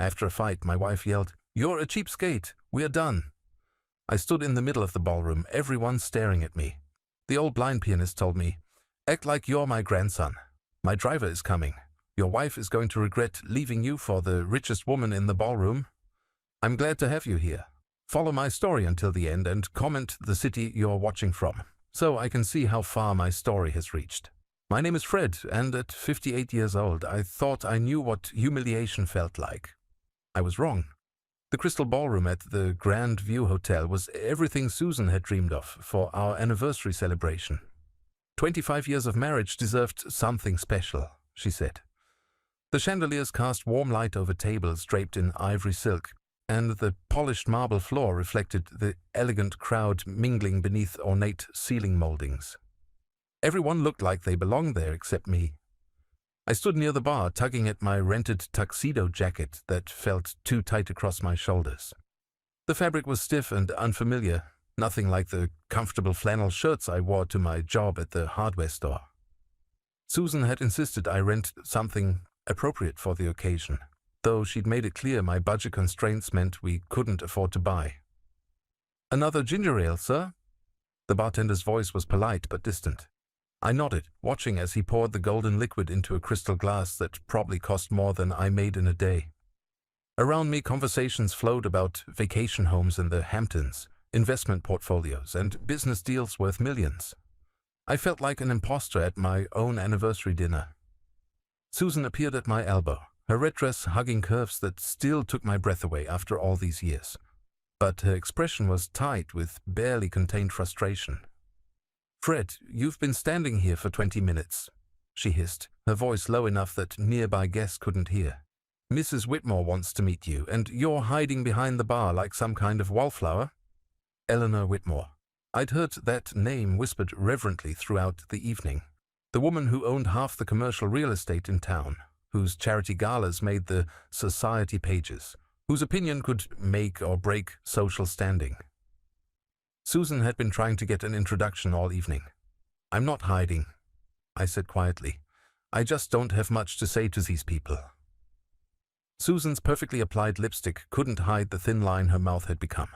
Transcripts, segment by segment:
After a fight, my wife yelled, "You're a cheapskate! We're done!" I stood in the middle of the ballroom, everyone staring at me. The old blind pianist told me, "Act like you're my grandson. My driver is coming. Your wife is going to regret leaving you for the richest woman in the ballroom. I'm glad to have you here. Follow my story until the end and comment the city you're watching from, so I can see how far my story has reached. My name is Fred, and at 58 years old, I thought I knew what humiliation felt like. I was wrong. The Crystal Ballroom at the Grand View Hotel was everything Susan had dreamed of for our anniversary celebration. 25 years of marriage deserved something special, she said. The chandeliers cast warm light over tables draped in ivory silk, and the polished marble floor reflected the elegant crowd mingling beneath ornate ceiling moldings. Everyone looked like they belonged there except me. I stood near the bar, tugging at my rented tuxedo jacket that felt too tight across my shoulders. The fabric was stiff and unfamiliar, nothing like the comfortable flannel shirts I wore to my job at the hardware store. Susan had insisted I rent something appropriate for the occasion, though she'd made it clear my budget constraints meant we couldn't afford to buy. "Another ginger ale, sir?" The bartender's voice was polite but distant. I nodded, watching as he poured the golden liquid into a crystal glass that probably cost more than I made in a day. Around me, conversations flowed about vacation homes in the Hamptons, investment portfolios, and business deals worth millions. I felt like an imposter at my own anniversary dinner. Susan appeared at my elbow, her red dress hugging curves that still took my breath away after all these years. But her expression was tight with barely contained frustration. "Fred, you've been standing here for 20 minutes, she hissed, her voice low enough that nearby guests couldn't hear. "Mrs. Whitmore wants to meet you, and you're hiding behind the bar like some kind of wallflower." Eleanor Whitmore. I'd heard that name whispered reverently throughout the evening. The woman who owned half the commercial real estate in town, whose charity galas made the society pages, whose opinion could make or break social standing. Susan had been trying to get an introduction all evening. "I'm not hiding," I said quietly. "I just don't have much to say to these people." Susan's perfectly applied lipstick couldn't hide the thin line her mouth had become.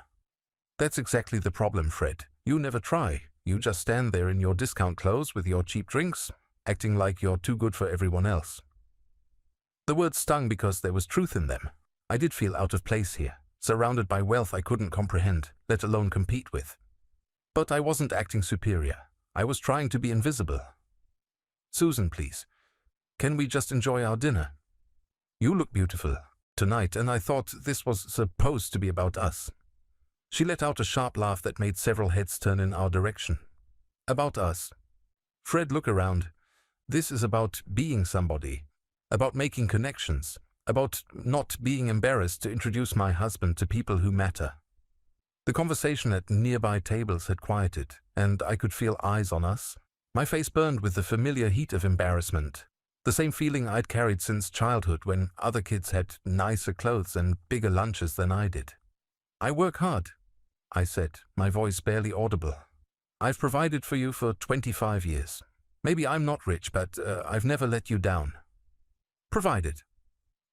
"That's exactly the problem, Fred. You never try. You just stand there in your discount clothes with your cheap drinks, acting like you're too good for everyone else." The words stung because there was truth in them. I did feel out of place here, surrounded by wealth I couldn't comprehend, let alone compete with. But I wasn't acting superior. I was trying to be invisible. "Susan, please. Can we just enjoy our dinner? You look beautiful tonight, and I thought this was supposed to be about us." She let out a sharp laugh that made several heads turn in our direction. "About us?" "Fred, look around. This is about being somebody, about making connections, about not being embarrassed to introduce my husband to people who matter." The conversation at nearby tables had quieted, and I could feel eyes on us. My face burned with the familiar heat of embarrassment, the same feeling I'd carried since childhood when other kids had nicer clothes and bigger lunches than I did. "I work hard," I said, my voice barely audible. "I've provided for you for 25 years. Maybe I'm not rich, but I've never let you down." "Provided."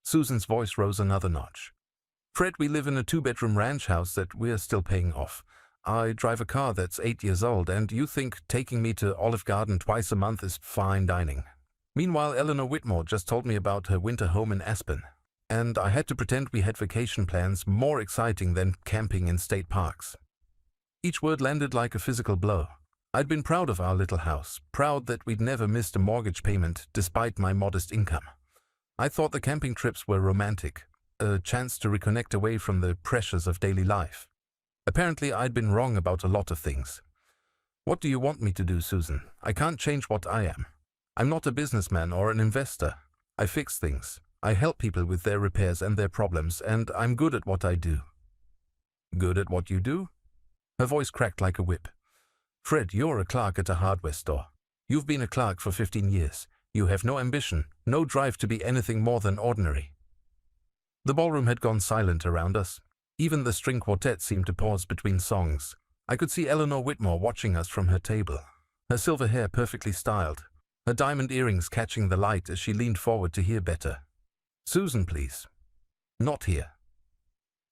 Susan's voice rose another notch. "Fred, we live in a 2-bedroom ranch house that we're still paying off. I drive a car that's 8 years old, and you think taking me to Olive Garden twice a month is fine dining. Meanwhile, Eleanor Whitmore just told me about her winter home in Aspen, and I had to pretend we had vacation plans more exciting than camping in state parks." Each word landed like a physical blow. I'd been proud of our little house, proud that we'd never missed a mortgage payment despite my modest income. I thought the camping trips were romantic, a chance to reconnect away from the pressures of daily life. Apparently, I'd been wrong about a lot of things. "What do you want me to do, Susan? I can't change what I am. I'm not a businessman or an investor. I fix things. I help people with their repairs and their problems, and I'm good at what I do." "Good at what you do?" Her voice cracked like a whip. "Fred, you're a clerk at a hardware store. You've been a clerk for 15 years. You have no ambition, no drive to be anything more than ordinary." The ballroom had gone silent around us. Even the string quartet seemed to pause between songs. I could see Eleanor Whitmore watching us from her table, her silver hair perfectly styled, her diamond earrings catching the light as she leaned forward to hear better. "Susan, please." Not here.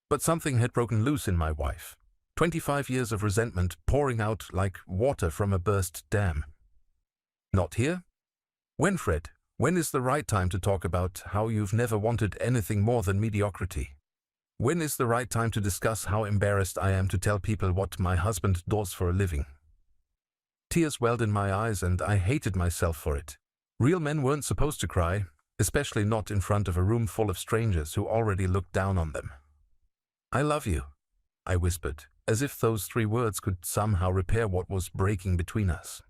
But something had broken loose in my wife. 25 years of resentment pouring out like water from a burst dam. Not here? When, Fred? When is the right time to talk about how you've never wanted anything more than mediocrity? When is the right time to discuss how embarrassed I am to tell people what my husband does for a living? Tears welled in my eyes and I hated myself for it. Real men weren't supposed to cry, especially not in front of a room full of strangers who already looked down on them. I love you, I whispered, as if those 3 words could somehow repair what was breaking between us.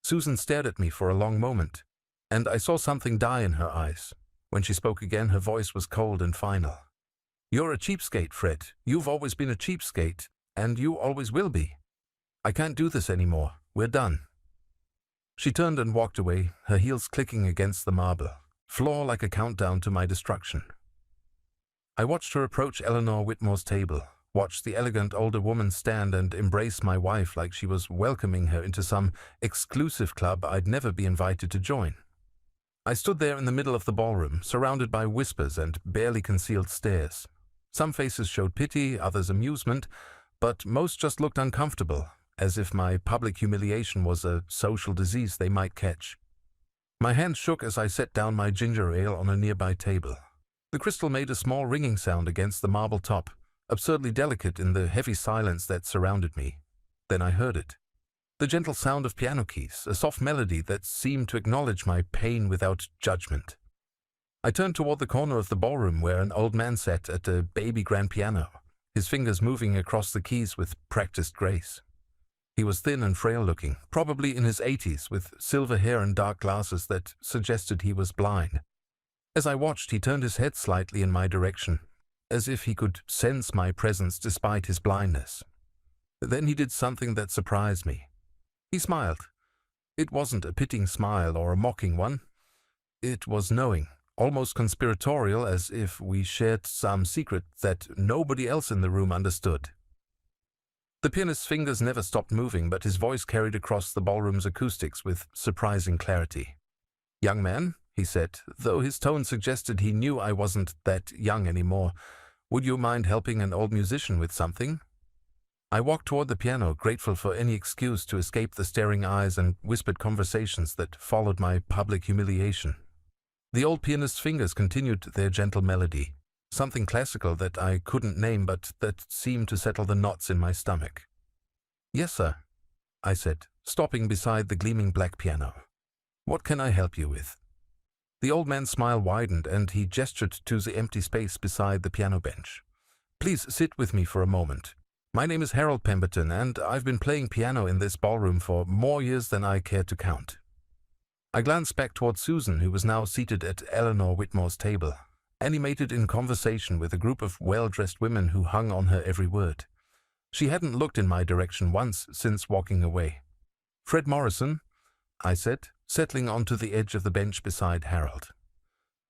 Susan stared at me for a long moment, and I saw something die in her eyes. When she spoke again, her voice was cold and final. You're a cheapskate, Fred. You've always been a cheapskate, and you always will be. I can't do this anymore. We're done. She turned and walked away, her heels clicking against the marble, floor like a countdown to my destruction. I watched her approach Eleanor Whitmore's table, watched the elegant older woman stand and embrace my wife like she was welcoming her into some exclusive club I'd never be invited to join. I stood there in the middle of the ballroom, surrounded by whispers and barely concealed stares. Some faces showed pity, others amusement, but most just looked uncomfortable, as if my public humiliation was a social disease they might catch. My hand shook as I set down my ginger ale on a nearby table. The crystal made a small ringing sound against the marble top, absurdly delicate in the heavy silence that surrounded me. Then I heard it. The gentle sound of piano keys, a soft melody that seemed to acknowledge my pain without judgment. I turned toward the corner of the ballroom where an old man sat at a baby grand piano, his fingers moving across the keys with practiced grace. He was thin and frail-looking, probably in his 80s, with silver hair and dark glasses that suggested he was blind. As I watched, he turned his head slightly in my direction, as if he could sense my presence despite his blindness. Then he did something that surprised me. He smiled. It wasn't a pitying smile or a mocking one. It was knowing, almost conspiratorial, as if we shared some secret that nobody else in the room understood. The pianist's fingers never stopped moving, but his voice carried across the ballroom's acoustics with surprising clarity. "Young man," he said, though his tone suggested he knew I wasn't that young anymore, "would you mind helping an old musician with something?" I walked toward the piano, grateful for any excuse to escape the staring eyes and whispered conversations that followed my public humiliation. The old pianist's fingers continued their gentle melody, something classical that I couldn't name but that seemed to settle the knots in my stomach. "Yes, sir," I said, stopping beside the gleaming black piano. "What can I help you with?" The old man's smile widened and he gestured to the empty space beside the piano bench. "Please sit with me for a moment. My name is Harold Pemberton, and I've been playing piano in this ballroom for more years than I care to count." I glanced back toward Susan, who was now seated at Eleanor Whitmore's table, animated in conversation with a group of well-dressed women who hung on her every word. She hadn't looked in my direction once since walking away. "Fred Morrison," I said, settling onto the edge of the bench beside Harold.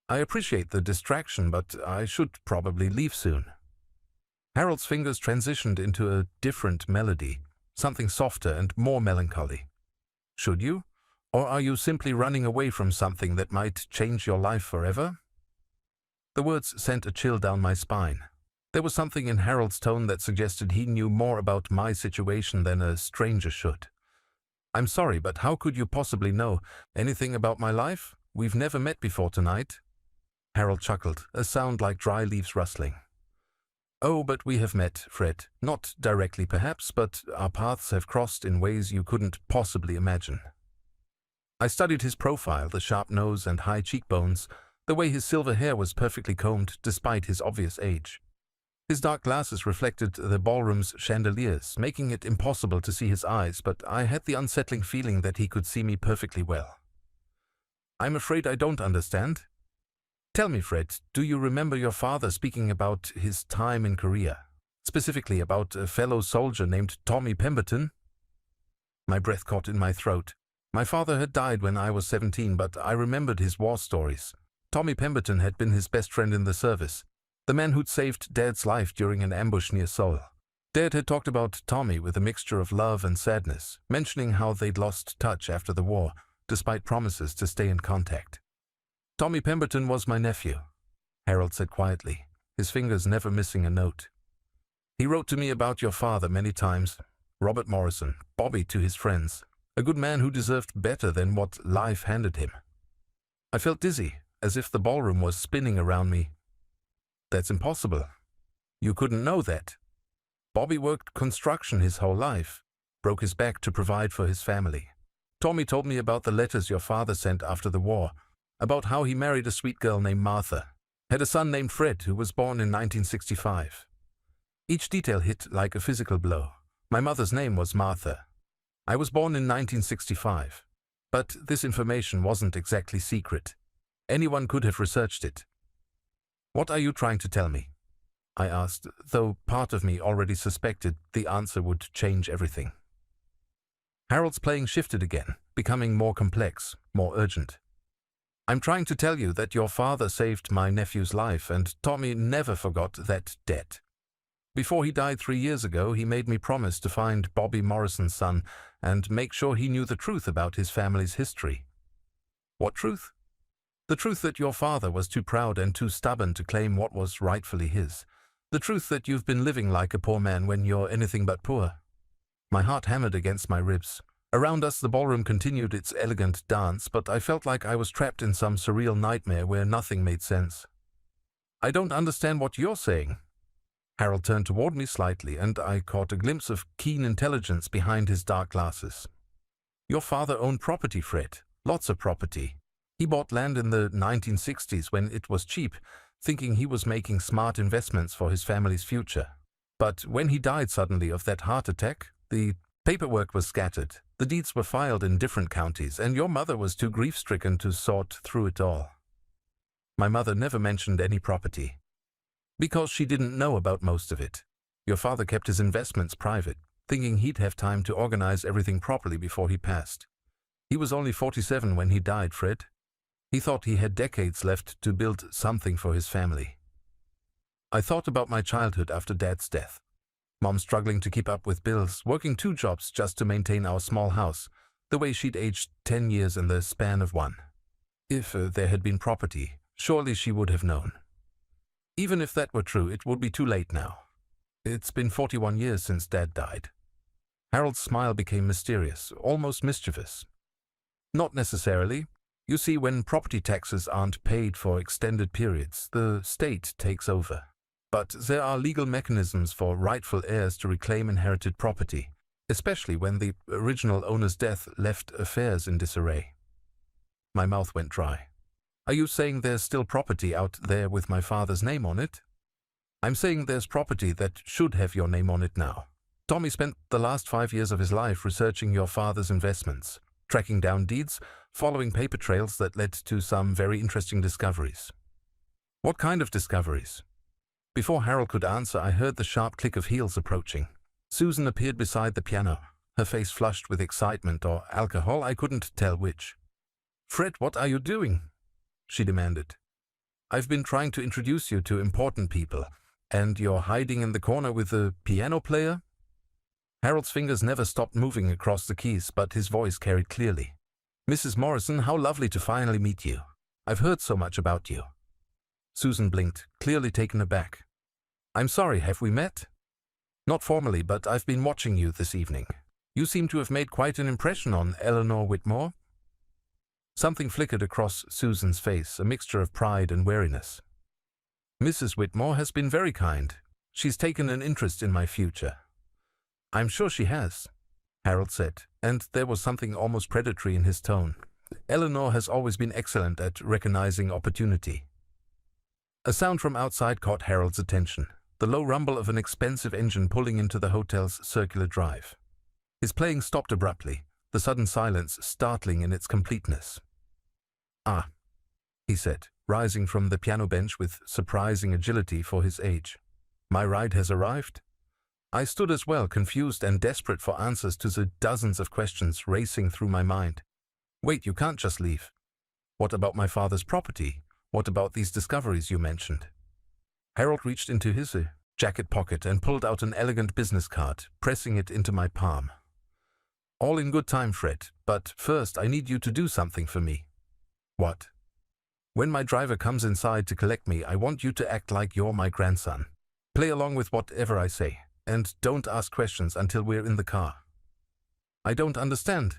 "I appreciate the distraction, but I should probably leave soon." Harold's fingers transitioned into a different melody, something softer and more melancholy. "Should you? Or are you simply running away from something that might change your life forever?" The words sent a chill down my spine. There was something in Harold's tone that suggested he knew more about my situation than a stranger should. "I'm sorry, but how could you possibly know anything about my life? We've never met before tonight." Harold chuckled, a sound like dry leaves rustling. "Oh, but we have met, Fred. Not directly, perhaps, but our paths have crossed in ways you couldn't possibly imagine." I studied his profile, the sharp nose and high cheekbones, the way his silver hair was perfectly combed despite his obvious age. His dark glasses reflected the ballroom's chandeliers, making it impossible to see his eyes, but I had the unsettling feeling that he could see me perfectly well. "I'm afraid I don't understand. Tell me, Fred, do you remember your father speaking about his time in Korea, specifically about a fellow soldier named Tommy Pemberton?" My breath caught in my throat. My father had died when I was 17, but I remembered his war stories. Tommy Pemberton had been his best friend in the service, the man who'd saved Dad's life during an ambush near Seoul. Dad had talked about Tommy with a mixture of love and sadness, mentioning how they'd lost touch after the war, despite promises to stay in contact. "Tommy Pemberton was my nephew," Harold said quietly. his fingers never missing a note. He wrote to me about your father many times. Robert Morrison, Bobby to his friends. A good man who deserved better than what life handed him. I felt dizzy, as if the ballroom was spinning around me. That's impossible. You couldn't know that. Bobby worked construction his whole life, broke his back to provide for his family. Tommy told me about the letters your father sent after the war, about how he married a sweet girl named Martha, had a son named Fred who was born in 1965. Each detail hit like a physical blow. My mother's name was Martha. I was born in 1965. But this information wasn't exactly secret. Anyone could have researched it. What are you trying to tell me? I asked, though part of me already suspected the answer would change everything. Harold's playing shifted again, becoming more complex, more urgent. I'm trying to tell you that your father saved my nephew's life, and Tommy never forgot that debt. Before he died 3 years ago, he made me promise to find Bobby Morrison's son and make sure he knew the truth about his family's history. What truth? The truth that your father was too proud and too stubborn to claim what was rightfully his. The truth that you've been living like a poor man when you're anything but poor. My heart hammered against my ribs. Around us the ballroom continued its elegant dance, but I felt like I was trapped in some surreal nightmare where nothing made sense. I don't understand what you're saying. Harold turned toward me slightly, and I caught a glimpse of keen intelligence behind his dark glasses. Your father owned property, Fred. Lots of property. He bought land in the 1960s when it was cheap, thinking he was making smart investments for his family's future. But when he died suddenly of that heart attack, the paperwork was scattered, the deeds were filed in different counties, and your mother was too grief-stricken to sort through it all. My mother never mentioned any property, because she didn't know about most of it. Your father kept his investments private, thinking he'd have time to organize everything properly before he passed. He was only 47 when he died, Fred. He thought he had decades left to build something for his family. I thought about my childhood after Dad's death. Mom struggling to keep up with bills, working 2 jobs just to maintain our small house, the way she'd aged 10 years in the span of 1. If there had been property, surely she would have known. Even if that were true, it would be too late now. It's been 41 years since Dad died. Harold's smile became mysterious, almost mischievous. Not necessarily. You see, when property taxes aren't paid for extended periods, the state takes over. But there are legal mechanisms for rightful heirs to reclaim inherited property, especially when the original owner's death left affairs in disarray. My mouth went dry. Are you saying there's still property out there with my father's name on it? I'm saying there's property that should have your name on it now. Tommy spent the last 5 years of his life researching your father's investments, tracking down deeds, following paper trails that led to some very interesting discoveries. What kind of discoveries? Before Harold could answer, I heard the sharp click of heels approaching. Susan appeared beside the piano, her face flushed with excitement or alcohol, I couldn't tell which. Fred, what are you doing? She demanded. I've been trying to introduce you to important people, and you're hiding in the corner with a piano player? Harold's fingers never stopped moving across the keys, but his voice carried clearly. Mrs. Morrison, how lovely to finally meet you. I've heard so much about you. Susan blinked, clearly taken aback. I'm sorry, have we met? Not formally, but I've been watching you this evening. You seem to have made quite an impression on Eleanor Whitmore. Something flickered across Susan's face, a mixture of pride and wariness. Mrs. Whitmore has been very kind. She's taken an interest in my future. I'm sure she has, Harold said, and there was something almost predatory in his tone. Eleanor has always been excellent at recognizing opportunity. A sound from outside caught Harold's attention, the low rumble of an expensive engine pulling into the hotel's circular drive. His playing stopped abruptly, the sudden silence startling in its completeness. Ah, he said, rising from the piano bench with surprising agility for his age. My ride has arrived? I stood as well, confused and desperate for answers to the dozens of questions racing through my mind. Wait, you can't just leave. What about my father's property? What about these discoveries you mentioned? Harold reached into his jacket pocket and pulled out an elegant business card, pressing it into my palm. All in good time, Fred, but first I need you to do something for me. What? When my driver comes inside to collect me, I want you to act like you're my grandson. Play along with whatever I say, and don't ask questions until we're in the car." "I don't understand."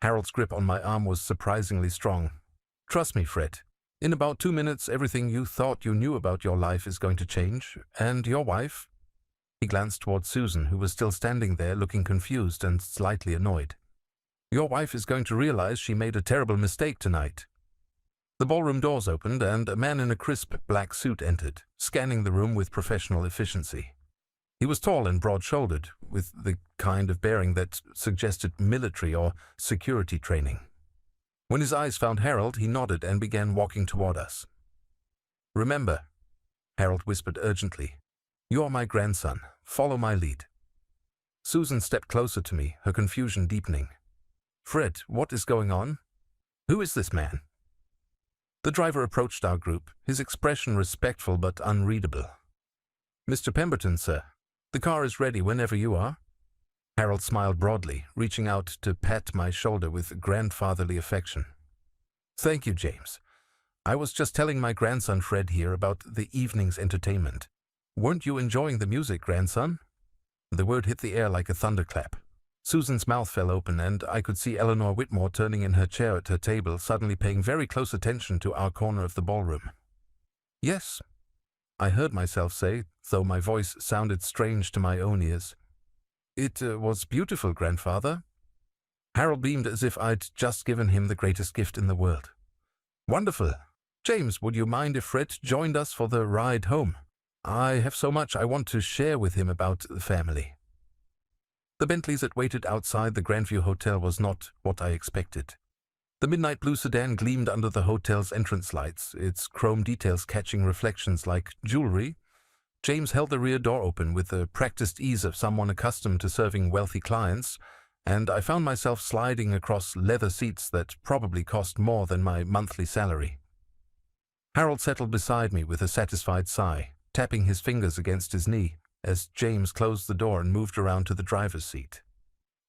Harold's grip on my arm was surprisingly strong. "Trust me, Fred. In about 2 minutes, everything you thought you knew about your life is going to change, and your wife." He glanced toward Susan, who was still standing there looking confused and slightly annoyed. "Your wife is going to realize she made a terrible mistake tonight." The ballroom doors opened, and a man in a crisp black suit entered, scanning the room with professional efficiency. He was tall and broad-shouldered, with the kind of bearing that suggested military or security training. When his eyes found Harold, he nodded and began walking toward us. "Remember," Harold whispered urgently, "you're my grandson. Follow my lead." Susan stepped closer to me, her confusion deepening. "Fred, what is going on? Who is this man?" The driver approached our group, his expression respectful but unreadable. "Mr. Pemberton, sir. The car is ready whenever you are." Harold smiled broadly, reaching out to pat my shoulder with grandfatherly affection. "Thank you, James. I was just telling my grandson Fred here about the evening's entertainment. Weren't you enjoying the music, grandson?" The word hit the air like a thunderclap. Susan's mouth fell open, and I could see Eleanor Whitmore turning in her chair at her table, suddenly paying very close attention to our corner of the ballroom. "Yes," I heard myself say, though my voice sounded strange to my own ears. "It was beautiful, grandfather." Harold beamed as if I'd just given him the greatest gift in the world. "Wonderful. James, would you mind if Fred joined us for the ride home? I have so much I want to share with him about the family." The Bentleys that waited outside the Grandview Hotel was not what I expected. The midnight blue sedan gleamed under the hotel's entrance lights, its chrome details catching reflections like jewelry. James held the rear door open with the practiced ease of someone accustomed to serving wealthy clients, and I found myself sliding across leather seats that probably cost more than my monthly salary. Harold settled beside me with a satisfied sigh, tapping his fingers against his knee, as James closed the door and moved around to the driver's seat.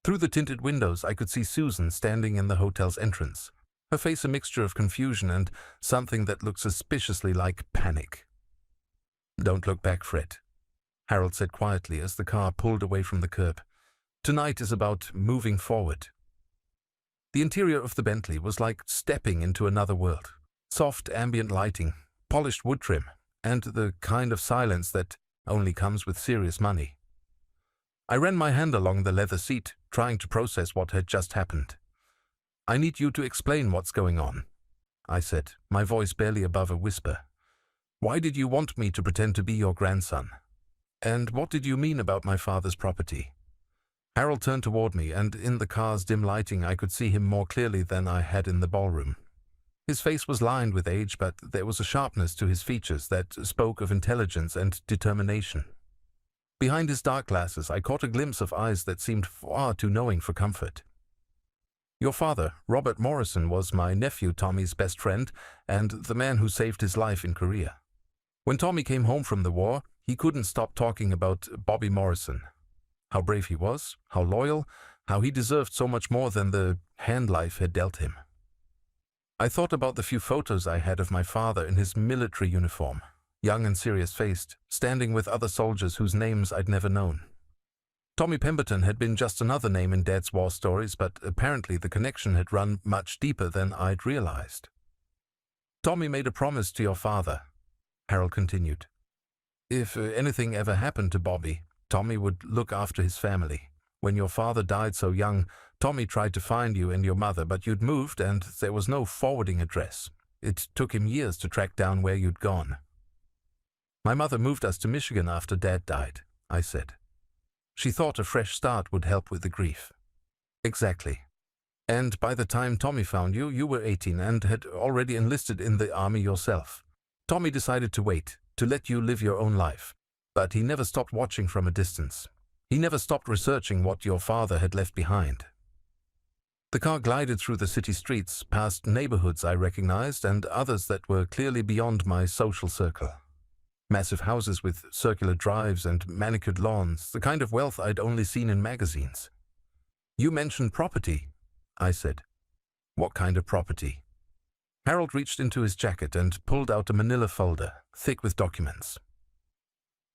Through the tinted windows, I could see Susan standing in the hotel's entrance, her face a mixture of confusion and something that looked suspiciously like panic. "Don't look back, Fred," Harold said quietly as the car pulled away from the curb. "Tonight is about moving forward." The interior of the Bentley was like stepping into another world. Soft ambient lighting, polished wood trim, and the kind of silence that only comes with serious money. I ran my hand along the leather seat, trying to process what had just happened. "I need you to explain what's going on," I said, my voice barely above a whisper. "Why did you want me to pretend to be your grandson? And what did you mean about my father's property?" Harold turned toward me, and in the car's dim lighting I could see him more clearly than I had in the ballroom. His face was lined with age, but there was a sharpness to his features that spoke of intelligence and determination. Behind his dark glasses, I caught a glimpse of eyes that seemed far too knowing for comfort. "Your father, Robert Morrison, was my nephew Tommy's best friend and the man who saved his life in Korea. When Tommy came home from the war, he couldn't stop talking about Bobby Morrison. How brave he was, how loyal, how he deserved so much more than the hand life had dealt him. I thought about the few photos I had of my father in his military uniform, young and serious-faced, standing with other soldiers whose names I'd never known. Tommy Pemberton had been just another name in Dad's war stories, but apparently the connection had run much deeper than I'd realized. "Tommy made a promise to your father," Harold continued. "If anything ever happened to Bobby, Tommy would look after his family. When your father died so young, Tommy tried to find you and your mother, but you'd moved and there was no forwarding address. It took him years to track down where you'd gone." "My mother moved us to Michigan after Dad died," I said. "She thought a fresh start would help with the grief." "Exactly. And by the time Tommy found you, you were 18 and had already enlisted in the army yourself. Tommy decided to wait, to let you live your own life. But he never stopped watching from a distance. He never stopped researching what your father had left behind." The car glided through the city streets, past neighborhoods I recognized and others that were clearly beyond my social circle. Massive houses with circular drives and manicured lawns, the kind of wealth I'd only seen in magazines. "You mentioned property," I said. "What kind of property?" Harold reached into his jacket and pulled out a manila folder, thick with documents.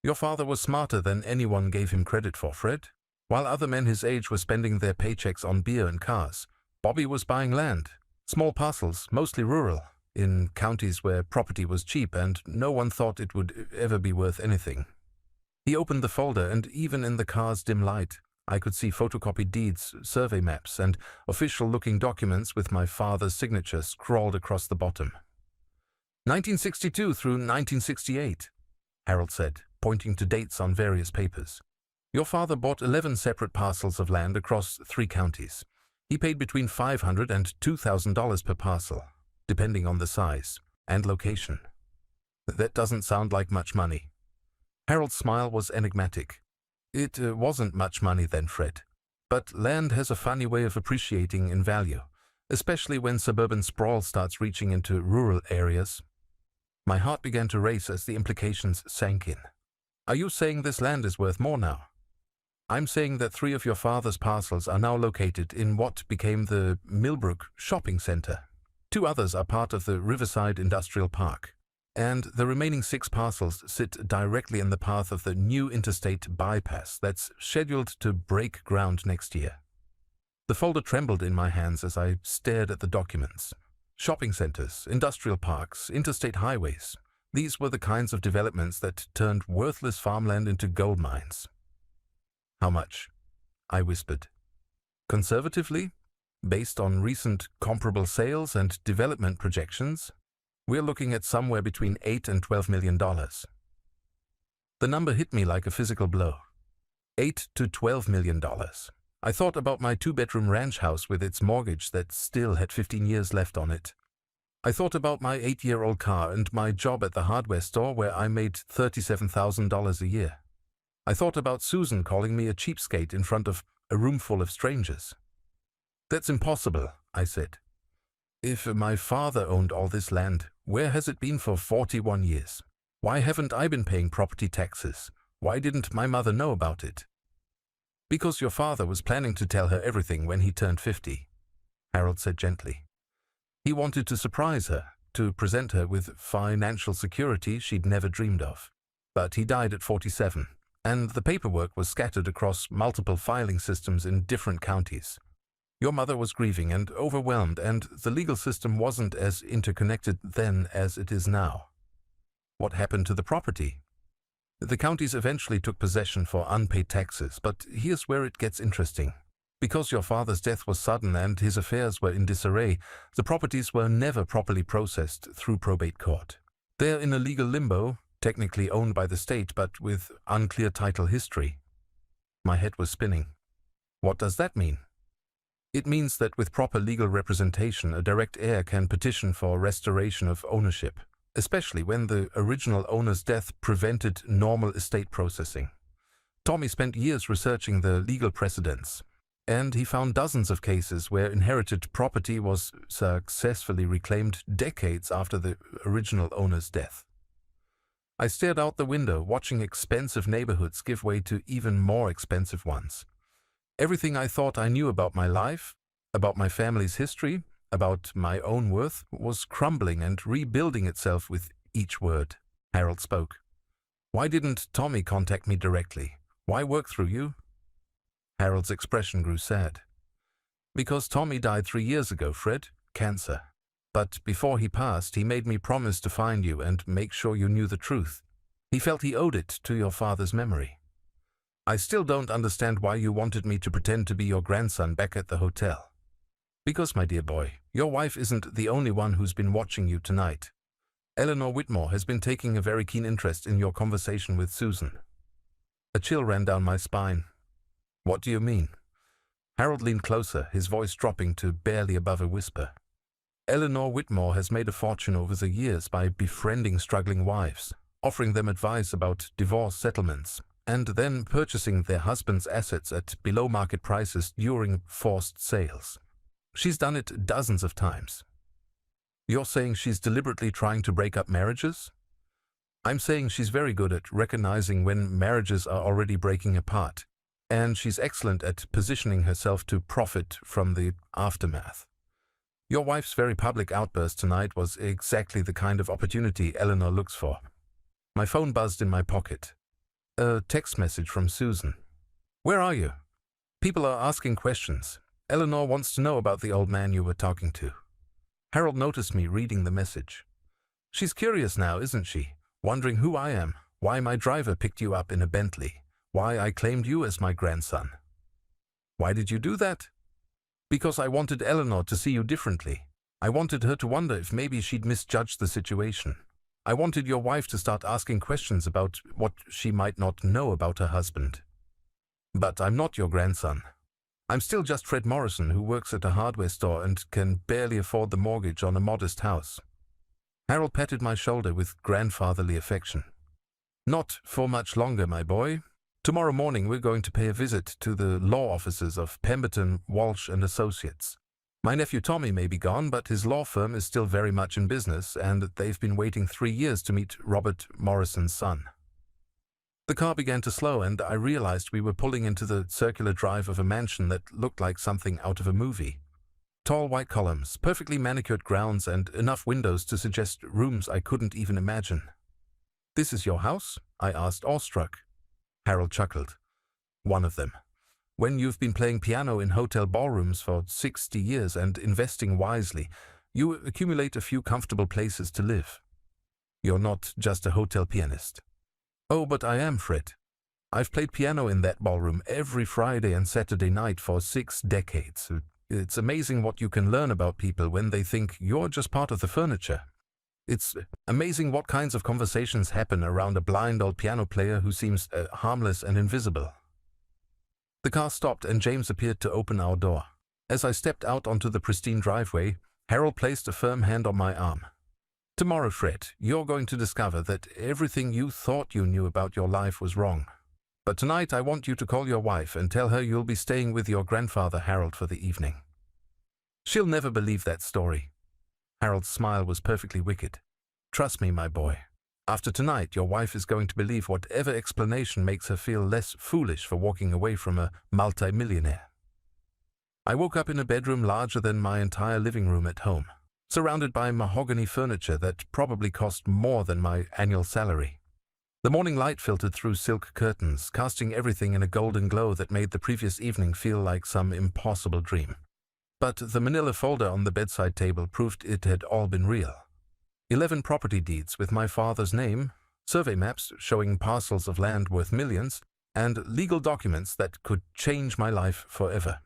Your father was smarter than anyone gave him credit for, Fred. While other men his age were spending their paychecks on beer and cars, Bobby was buying land, small parcels, mostly rural, in counties where property was cheap and no one thought it would ever be worth anything. He opened the folder, and even in the car's dim light, I could see photocopied deeds, survey maps, and official-looking documents with my father's signature scrawled across the bottom. 1962 through 1968, Harold said, pointing to dates on various papers. Your father bought 11 separate parcels of land across 3 counties. He paid between $500 and $2,000 per parcel, depending on the size and location. That doesn't sound like much money. Harold's smile was enigmatic. It wasn't much money then, Fred. But land has a funny way of appreciating in value, especially when suburban sprawl starts reaching into rural areas. My heart began to race as the implications sank in. Are you saying this land is worth more now? I'm saying that 3 of your father's parcels are now located in what became the Millbrook Shopping Center. 2 others are part of the Riverside Industrial Park. And the remaining 6 parcels sit directly in the path of the new interstate bypass that's scheduled to break ground next year. The folder trembled in my hands as I stared at the documents. Shopping centers, industrial parks, interstate highways. These were the kinds of developments that turned worthless farmland into gold mines. How much? I whispered. Conservatively, based on recent comparable sales and development projections, we're looking at somewhere between $8 and $12 million. The number hit me like a physical blow. $8 to $12 million. I thought about my 2-bedroom ranch house with its mortgage that still had 15 years left on it. I thought about my 8-year-old car and my job at the hardware store where I made $37,000 a year. I thought about Susan calling me a cheapskate in front of a room full of strangers. That's impossible, I said. If my father owned all this land, where has it been for 41 years? Why haven't I been paying property taxes? Why didn't my mother know about it? Because your father was planning to tell her everything when he turned 50, Harold said gently. He wanted to surprise her, to present her with financial security she'd never dreamed of. But he died at 47, and the paperwork was scattered across multiple filing systems in different counties. Your mother was grieving and overwhelmed, and the legal system wasn't as interconnected then as it is now. What happened to the property? The counties eventually took possession for unpaid taxes, but here's where it gets interesting. Because your father's death was sudden and his affairs were in disarray, the properties were never properly processed through probate court. They're in a legal limbo, technically owned by the state, but with unclear title history. My head was spinning. What does that mean? It means that with proper legal representation, a direct heir can petition for restoration of ownership, especially when the original owner's death prevented normal estate processing. Tommy spent years researching the legal precedents, and he found dozens of cases where inherited property was successfully reclaimed decades after the original owner's death. I stared out the window, watching expensive neighborhoods give way to even more expensive ones. Everything I thought I knew about my life, about my family's history, about my own worth, was crumbling and rebuilding itself with each word. Harold spoke. Why didn't Tommy contact me directly? Why work through you? Harold's expression grew sad. Because Tommy died 3 years ago, Fred. Cancer. But before he passed, he made me promise to find you and make sure you knew the truth. He felt he owed it to your father's memory. I still don't understand why you wanted me to pretend to be your grandson back at the hotel. Because, my dear boy, your wife isn't the only one who's been watching you tonight. Eleanor Whitmore has been taking a very keen interest in your conversation with Susan. A chill ran down my spine. What do you mean? Harold leaned closer, his voice dropping to barely above a whisper. Eleanor Whitmore has made a fortune over the years by befriending struggling wives, offering them advice about divorce settlements, and then purchasing their husbands' assets at below-market prices during forced sales. She's done it dozens of times. You're saying she's deliberately trying to break up marriages? I'm saying she's very good at recognizing when marriages are already breaking apart, and she's excellent at positioning herself to profit from the aftermath. Your wife's very public outburst tonight was exactly the kind of opportunity Eleanor looks for. My phone buzzed in my pocket. A text message from Susan. Where are you? People are asking questions. Eleanor wants to know about the old man you were talking to. Harold noticed me reading the message. She's curious now, isn't she? Wondering who I am, why my driver picked you up in a Bentley, why I claimed you as my grandson. Why did you do that? Because I wanted Eleanor to see you differently. I wanted her to wonder if maybe she'd misjudged the situation. I wanted your wife to start asking questions about what she might not know about her husband. But I'm not your grandson. I'm still just Fred Morrison, who works at a hardware store and can barely afford the mortgage on a modest house. Harold patted my shoulder with grandfatherly affection. Not for much longer, my boy. Tomorrow morning we're going to pay a visit to the law offices of Pemberton, Walsh and Associates. My nephew Tommy may be gone, but his law firm is still very much in business, and they've been waiting 3 years to meet Robert Morrison's son. The car began to slow, and I realized we were pulling into the circular drive of a mansion that looked like something out of a movie. Tall white columns, perfectly manicured grounds, and enough windows to suggest rooms I couldn't even imagine. "This is your house?" I asked, awestruck. Harold chuckled. "One of them. When you've been playing piano in hotel ballrooms for 60 years and investing wisely, you accumulate a few comfortable places to live. You're not just a hotel pianist." "Oh, but I am, Fred. I've played piano in that ballroom every Friday and Saturday night for 6 decades. It's amazing what you can learn about people when they think you're just part of the furniture. It's amazing what kinds of conversations happen around a blind old piano player who seems harmless and invisible." The car stopped and James appeared to open our door. As I stepped out onto the pristine driveway, Harold placed a firm hand on my arm. "Tomorrow, Fred, you're going to discover that everything you thought you knew about your life was wrong. But tonight I want you to call your wife and tell her you'll be staying with your grandfather Harold for the evening. She'll never believe that story." Harold's smile was perfectly wicked. "Trust me, my boy. After tonight, your wife is going to believe whatever explanation makes her feel less foolish for walking away from a multimillionaire." I woke up in a bedroom larger than my entire living room at home, surrounded by mahogany furniture that probably cost more than my annual salary. The morning light filtered through silk curtains, casting everything in a golden glow that made the previous evening feel like some impossible dream. But the manila folder on the bedside table proved it had all been real. 11 property deeds with my father's name, survey maps showing parcels of land worth millions, and legal documents that could change my life forever.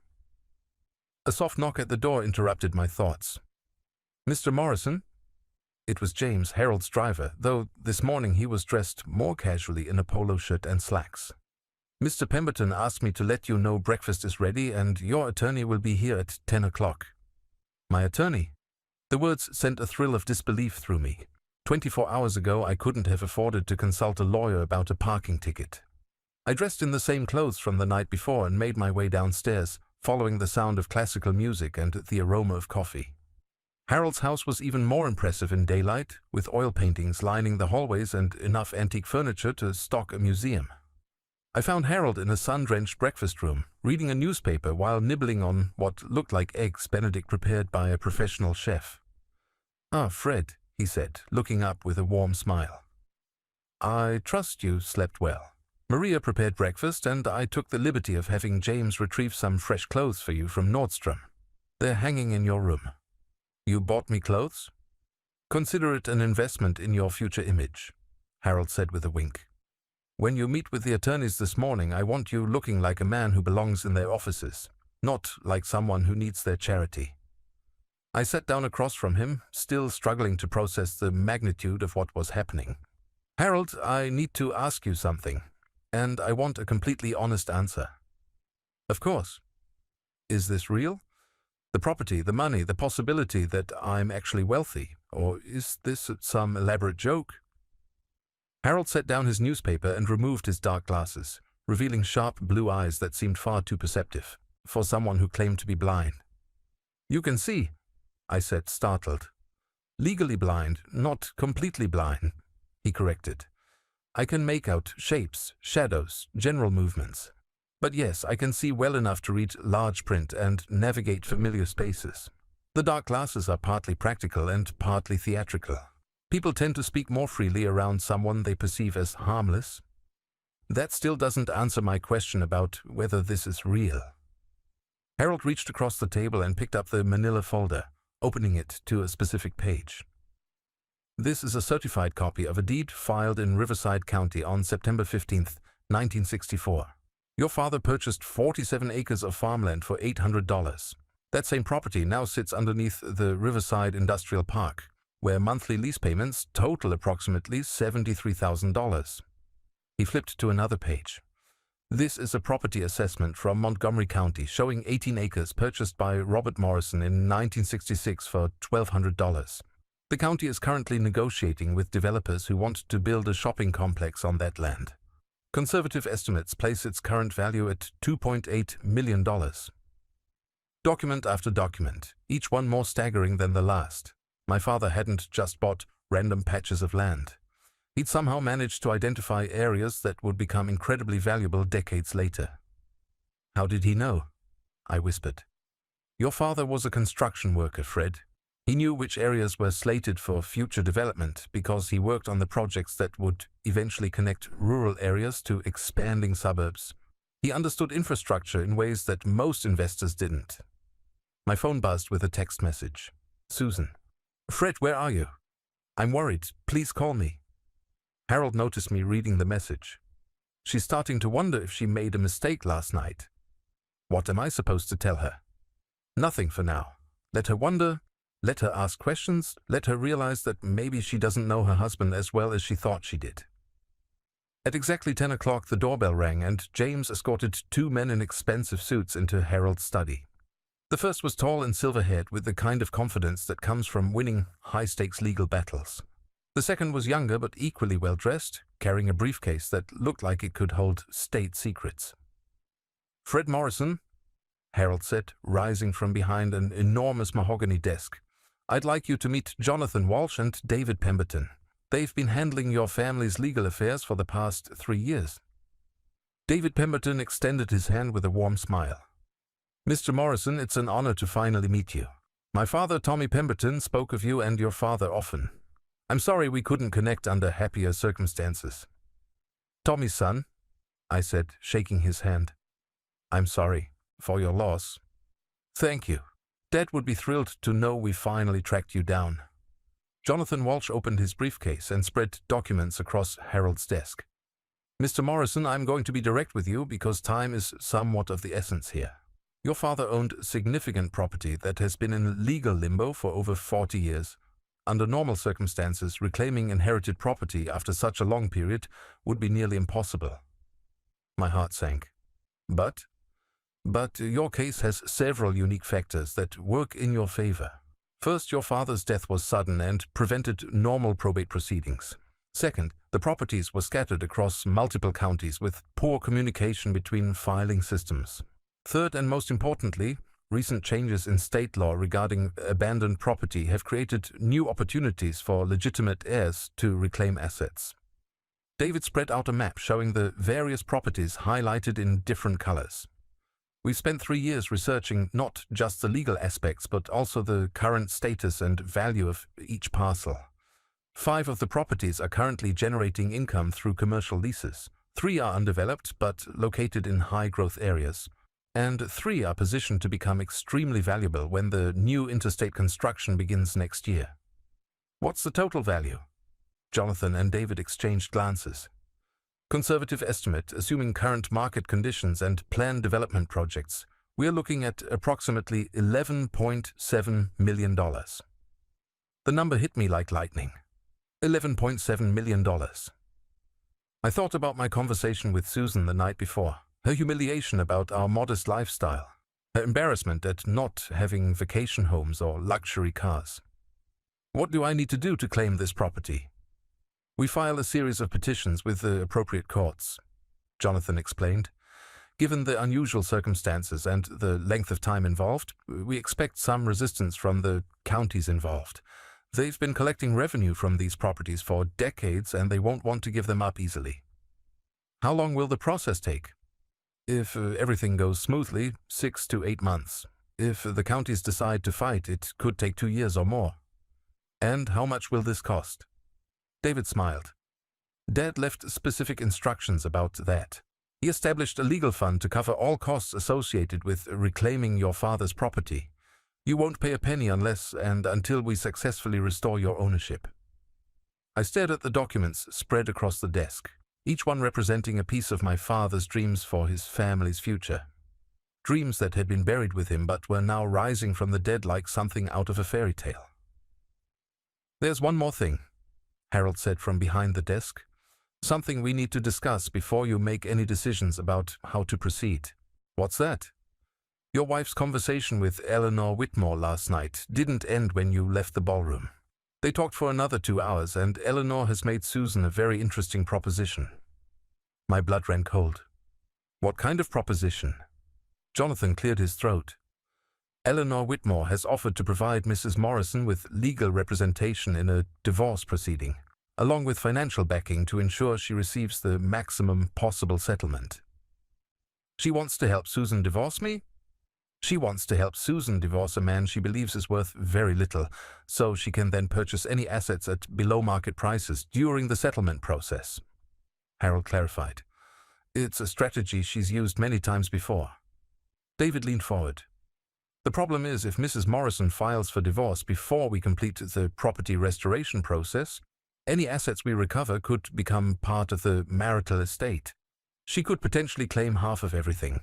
A soft knock at the door interrupted my thoughts. "Mr. Morrison?" It was James, Harold's driver, though this morning he was dressed more casually in a polo shirt and slacks. "Mr. Pemberton asked me to let you know breakfast is ready and your attorney will be here at 10 o'clock. "My attorney?" The words sent a thrill of disbelief through me. 24 hours ago I couldn't have afforded to consult a lawyer about a parking ticket. I dressed in the same clothes from the night before and made my way downstairs, following the sound of classical music and the aroma of coffee. Harold's house was even more impressive in daylight, with oil paintings lining the hallways and enough antique furniture to stock a museum. I found Harold in a sun-drenched breakfast room, reading a newspaper while nibbling on what looked like eggs Benedict prepared by a professional chef. "Ah, Fred," he said, looking up with a warm smile. "I trust you slept well. Maria prepared breakfast, and I took the liberty of having James retrieve some fresh clothes for you from Nordstrom. They're hanging in your room. You bought me clothes? Consider it an investment in your future image," Harold said with a wink. "When you meet with the attorneys this morning, I want you looking like a man who belongs in their offices, not like someone who needs their charity." I sat down across from him, still struggling to process the magnitude of what was happening. "Harold, I need to ask you something, and I want a completely honest answer." "Of course." "Is this real? The property, the money, the possibility that I'm actually wealthy, or is this some elaborate joke?" Harold set down his newspaper and removed his dark glasses, revealing sharp blue eyes that seemed far too perceptive for someone who claimed to be blind. "You can see," I said, startled. "Legally blind, not completely blind," he corrected. "I can make out shapes, shadows, general movements. But yes, I can see well enough to read large print and navigate familiar spaces. The dark glasses are partly practical and partly theatrical. People tend to speak more freely around someone they perceive as harmless. That still doesn't answer my question about whether this is real. Harold reached across the table and picked up the manila folder, opening it to a specific page. This is a certified copy of a deed filed in Riverside County on September 15, 1964. Your father purchased 47 acres of farmland for $800. That same property now sits underneath the Riverside Industrial Park, where monthly lease payments total approximately $73,000. He flipped to another page. This is a property assessment from Montgomery County showing 18 acres purchased by Robert Morrison in 1966 for $1,200. The county is currently negotiating with developers who want to build a shopping complex on that land. Conservative estimates place its current value at $2.8 million. Document after document, each one more staggering than the last. My father hadn't just bought random patches of land. He'd somehow managed to identify areas that would become incredibly valuable decades later. How did he know? I whispered. Your father was a construction worker, Fred. He knew which areas were slated for future development because he worked on the projects that would eventually connect rural areas to expanding suburbs. He understood infrastructure in ways that most investors didn't. My phone buzzed with a text message. Susan. Fred, where are you? I'm worried. Please call me. Harold noticed me reading the message. She's starting to wonder if she made a mistake last night. What am I supposed to tell her? Nothing for now. Let her wonder, let her ask questions, let her realize that maybe she doesn't know her husband as well as she thought she did. At exactly 10 o'clock, the doorbell rang and James escorted two men in expensive suits into Harold's study. The first was tall and silver-haired with the kind of confidence that comes from winning high-stakes legal battles. The second was younger but equally well-dressed, carrying a briefcase that looked like it could hold state secrets. Fred Morrison, Harold said, rising from behind an enormous mahogany desk. I'd like you to meet Jonathan Walsh and David Pemberton. They've been handling your family's legal affairs for the past 3 years. David Pemberton extended his hand with a warm smile. Mr. Morrison, it's an honor to finally meet you. My father, Tommy Pemberton, spoke of you and your father often. I'm sorry we couldn't connect under happier circumstances. Tommy's son, I said, shaking his hand. I'm sorry for your loss. Thank you. Dad would be thrilled to know we finally tracked you down. Jonathan Walsh opened his briefcase and spread documents across Harold's desk. Mr. Morrison, I'm going to be direct with you because time is somewhat of the essence here. Your father owned significant property that has been in legal limbo for over 40 years. Under normal circumstances, reclaiming inherited property after such a long period would be nearly impossible. My heart sank. But your case has several unique factors that work in your favor. First, your father's death was sudden and prevented normal probate proceedings. Second, the properties were scattered across multiple counties with poor communication between filing systems. Third, and most importantly, recent changes in state law regarding abandoned property have created new opportunities for legitimate heirs to reclaim assets. David spread out a map showing the various properties highlighted in different colors. We've spent 3 years researching not just the legal aspects, but also the current status and value of each parcel. 5 of the properties are currently generating income through commercial leases. 3 are undeveloped, but located in high-growth areas. And 3 are positioned to become extremely valuable when the new interstate construction begins next year. What's the total value? Jonathan and David exchanged glances. Conservative estimate, assuming current market conditions and planned development projects, we're looking at approximately $11.7 million. The number hit me like lightning. $11.7 million. I thought about my conversation with Susan the night before. Her humiliation about our modest lifestyle, her embarrassment at not having vacation homes or luxury cars. What do I need to do to claim this property? We file a series of petitions with the appropriate courts, Jonathan explained. Given the unusual circumstances and the length of time involved, we expect some resistance from the counties involved. They've been collecting revenue from these properties for decades and they won't want to give them up easily. How long will the process take? If everything goes smoothly, 6 to 8 months. If the counties decide to fight, it could take 2 years or more. And how much will this cost? David smiled. Dad left specific instructions about that. He established a legal fund to cover all costs associated with reclaiming your father's property. You won't pay a penny unless and until we successfully restore your ownership. I stared at the documents spread across the desk, each one representing a piece of my father's dreams for his family's future. Dreams that had been buried with him but were now rising from the dead like something out of a fairy tale. There's one more thing, Harold said from behind the desk. Something we need to discuss before you make any decisions about how to proceed. What's that? Your wife's conversation with Eleanor Whitmore last night didn't end when you left the ballroom. They talked for another 2 hours, and Eleanor has made Susan a very interesting proposition. My blood ran cold. What kind of proposition? Jonathan cleared his throat. Eleanor Whitmore has offered to provide Mrs. Morrison with legal representation in a divorce proceeding, along with financial backing to ensure she receives the maximum possible settlement. She wants to help Susan divorce me? She wants to help Susan divorce a man she believes is worth very little, so she can then purchase any assets at below-market prices during the settlement process. Harold clarified. It's a strategy she's used many times before. David leaned forward. The problem is, if Mrs. Morrison files for divorce before we complete the property restoration process, any assets we recover could become part of the marital estate. She could potentially claim half of everything.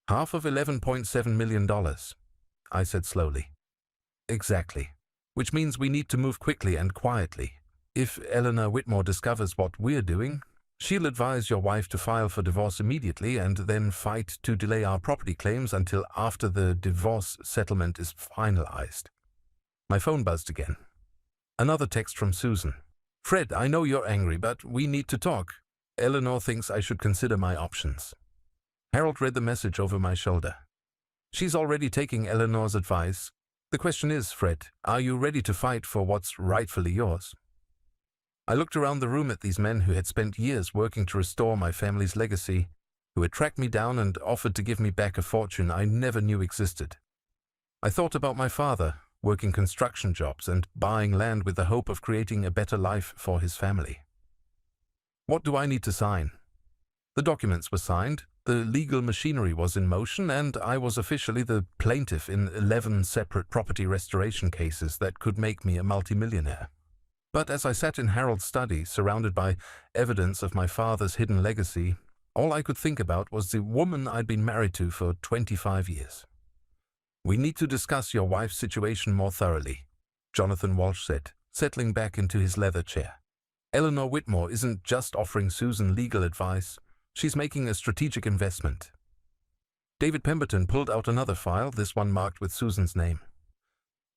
Half of $11.7 million, I said slowly. Exactly. Which means we need to move quickly and quietly. If Eleanor Whitmore discovers what we're doing, she'll advise your wife to file for divorce immediately and then fight to delay our property claims until after the divorce settlement is finalized. My phone buzzed again. Another text from Susan. Fred, I know you're angry, but we need to talk. Eleanor thinks I should consider my options. Harold read the message over my shoulder. She's already taking Eleanor's advice. The question is, Fred, are you ready to fight for what's rightfully yours? I looked around the room at these men who had spent years working to restore my family's legacy, who had tracked me down and offered to give me back a fortune I never knew existed. I thought about my father, working construction jobs and buying land with the hope of creating a better life for his family. What do I need to sign? The documents were signed, the legal machinery was in motion, and I was officially the plaintiff in 11 separate property restoration cases that could make me a multimillionaire. But as I sat in Harold's study, surrounded by evidence of my father's hidden legacy, all I could think about was the woman I'd been married to for 25 years. We need to discuss your wife's situation more thoroughly, Jonathan Walsh said, settling back into his leather chair. Eleanor Whitmore isn't just offering Susan legal advice. She's making a strategic investment. David Pemberton pulled out another file, this one marked with Susan's name.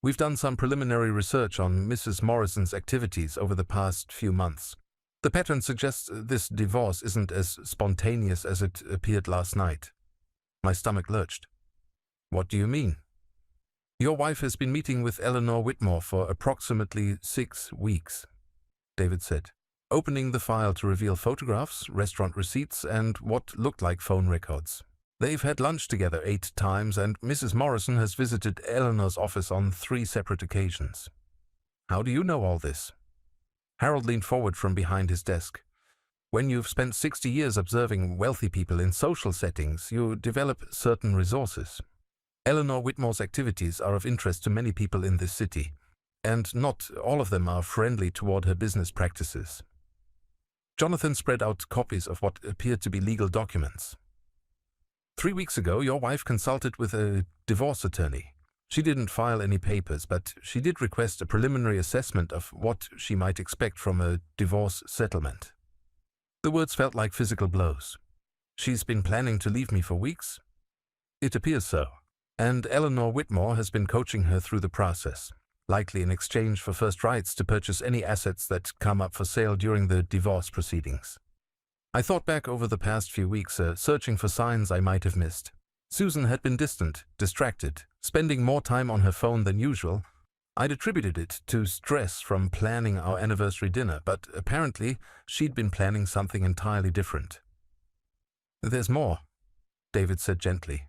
We've done some preliminary research on Mrs. Morrison's activities over the past few months. The pattern suggests this divorce isn't as spontaneous as it appeared last night. My stomach lurched. What do you mean? Your wife has been meeting with Eleanor Whitmore for approximately 6 weeks, David said, opening the file to reveal photographs, restaurant receipts, and what looked like phone records. They've had lunch together 8 times, and Mrs. Morrison has visited Eleanor's office on 3 separate occasions. How do you know all this? Harold leaned forward from behind his desk. When you've spent 60 years observing wealthy people in social settings, you develop certain resources. Eleanor Whitmore's activities are of interest to many people in this city, and not all of them are friendly toward her business practices. Jonathan spread out copies of what appeared to be legal documents. 3 weeks ago, your wife consulted with a divorce attorney. She didn't file any papers, but she did request a preliminary assessment of what she might expect from a divorce settlement. The words felt like physical blows. She's been planning to leave me for weeks? It appears so, and Eleanor Whitmore has been coaching her through the process, likely in exchange for first rights to purchase any assets that come up for sale during the divorce proceedings. I thought back over the past few weeks, searching for signs I might have missed. Susan had been distant, distracted, spending more time on her phone than usual. I'd attributed it to stress from planning our anniversary dinner, but apparently she'd been planning something entirely different. There's more, David said gently.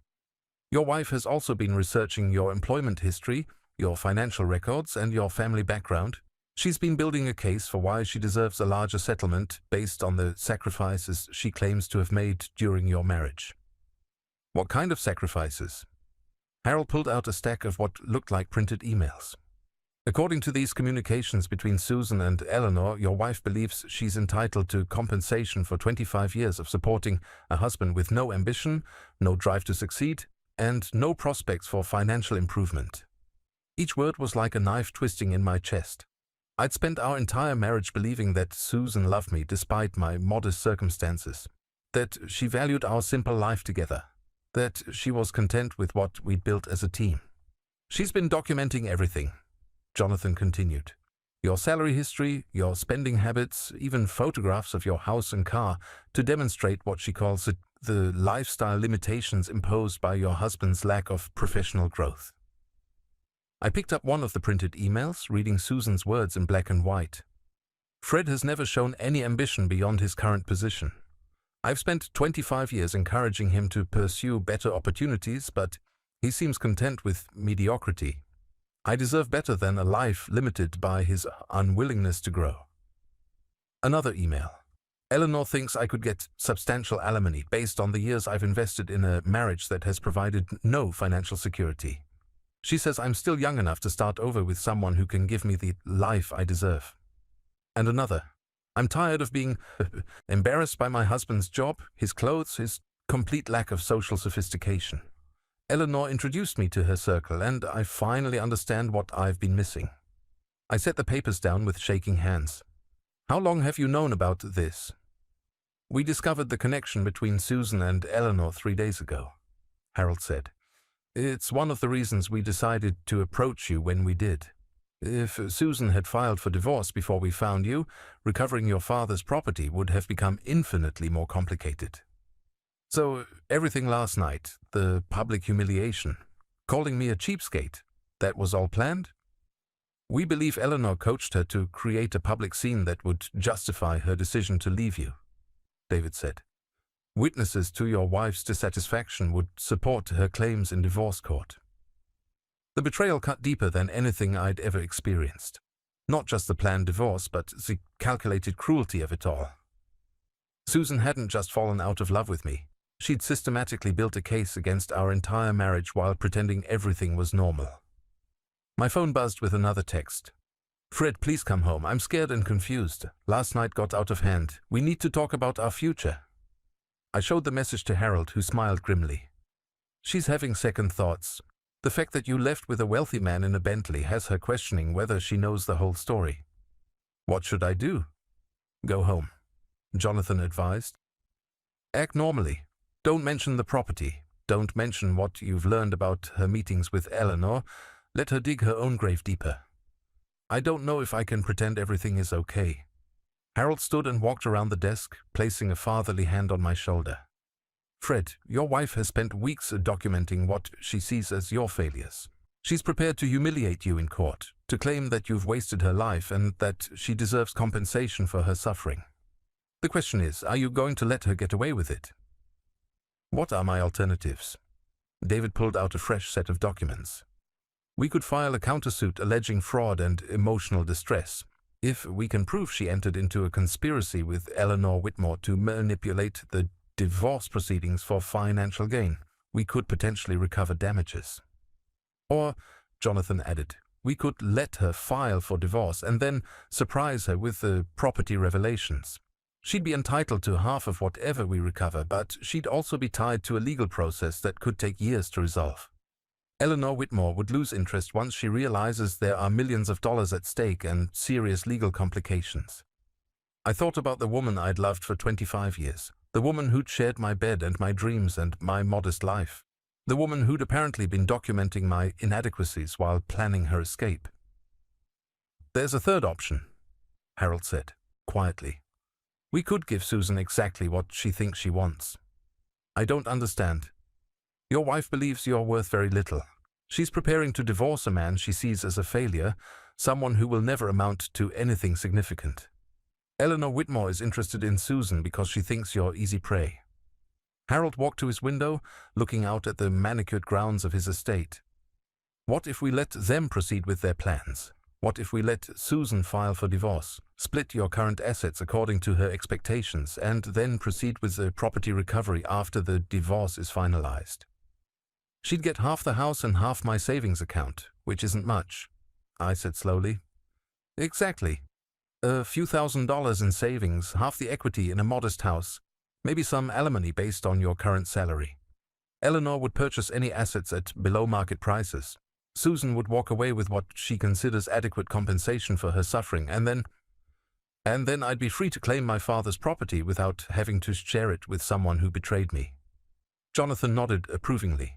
Your wife has also been researching your employment history, your financial records, and your family background. She's been building a case for why she deserves a larger settlement based on the sacrifices she claims to have made during your marriage. What kind of sacrifices? Harold pulled out a stack of what looked like printed emails. According to these communications between Susan and Eleanor, your wife believes she's entitled to compensation for 25 years of supporting a husband with no ambition, no drive to succeed, and no prospects for financial improvement. Each word was like a knife twisting in my chest. I'd spent our entire marriage believing that Susan loved me despite my modest circumstances, that she valued our simple life together, that she was content with what we'd built as a team. She's been documenting everything, Jonathan continued. Your salary history, your spending habits, even photographs of your house and car to demonstrate what she calls the lifestyle limitations imposed by your husband's lack of professional growth. I picked up one of the printed emails, reading Susan's words in black and white. Fred has never shown any ambition beyond his current position. I've spent 25 years encouraging him to pursue better opportunities, but he seems content with mediocrity. I deserve better than a life limited by his unwillingness to grow. Another email. Eleanor thinks I could get substantial alimony based on the years I've invested in a marriage that has provided no financial security. She says I'm still young enough to start over with someone who can give me the life I deserve. And another. I'm tired of being embarrassed by my husband's job, his clothes, his complete lack of social sophistication. Eleanor introduced me to her circle, and I finally understand what I've been missing. I set the papers down with shaking hands. How long have you known about this? We discovered the connection between Susan and Eleanor 3 days ago, Harold said. It's one of the reasons we decided to approach you when we did. If Susan had filed for divorce before we found you, recovering your father's property would have become infinitely more complicated. So everything last night, the public humiliation, calling me a cheapskate, that was all planned? We believe Eleanor coached her to create a public scene that would justify her decision to leave you, David said. Witnesses to your wife's dissatisfaction would support her claims in divorce court. The betrayal cut deeper than anything I'd ever experienced. Not just the planned divorce, but the calculated cruelty of it all. Susan hadn't just fallen out of love with me. She'd systematically built a case against our entire marriage while pretending everything was normal. My phone buzzed with another text. Fred, please come home. I'm scared and confused. Last night got out of hand. We need to talk about our future. I showed the message to Harold, who smiled grimly. She's having second thoughts. The fact that you left with a wealthy man in a Bentley has her questioning whether she knows the whole story. What should I do? Go home, Jonathan advised. Act normally. Don't mention the property. Don't mention what you've learned about her meetings with Eleanor. Let her dig her own grave deeper. I don't know if I can pretend everything is okay. Harold stood and walked around the desk, placing a fatherly hand on my shoulder. Fred, your wife has spent weeks documenting what she sees as your failures. She's prepared to humiliate you in court, to claim that you've wasted her life and that she deserves compensation for her suffering. The question is, are you going to let her get away with it? What are my alternatives? David pulled out a fresh set of documents. We could file a countersuit alleging fraud and emotional distress. If we can prove she entered into a conspiracy with Eleanor Whitmore to manipulate the divorce proceedings for financial gain, we could potentially recover damages. Or, Jonathan added, we could let her file for divorce and then surprise her with the property revelations. She'd be entitled to half of whatever we recover, but she'd also be tied to a legal process that could take years to resolve. Eleanor Whitmore would lose interest once she realizes there are millions of dollars at stake and serious legal complications. I thought about the woman I'd loved for 25 years, the woman who'd shared my bed and my dreams and my modest life, the woman who'd apparently been documenting my inadequacies while planning her escape. There's a third option, Harold said, quietly. We could give Susan exactly what she thinks she wants. I don't understand. Your wife believes you're worth very little. She's preparing to divorce a man she sees as a failure, someone who will never amount to anything significant. Eleanor Whitmore is interested in Susan because she thinks you're easy prey. Harold walked to his window, looking out at the manicured grounds of his estate. What if we let them proceed with their plans? What if we let Susan file for divorce, split your current assets according to her expectations, and then proceed with the property recovery after the divorce is finalized? She'd get half the house and half my savings account, which isn't much, I said slowly. Exactly. A few $1,000s in savings, half the equity in a modest house, maybe some alimony based on your current salary. Eleanor would purchase any assets at below-market prices. Susan would walk away with what she considers adequate compensation for her suffering, and then I'd be free to claim my father's property without having to share it with someone who betrayed me. Jonathan nodded approvingly.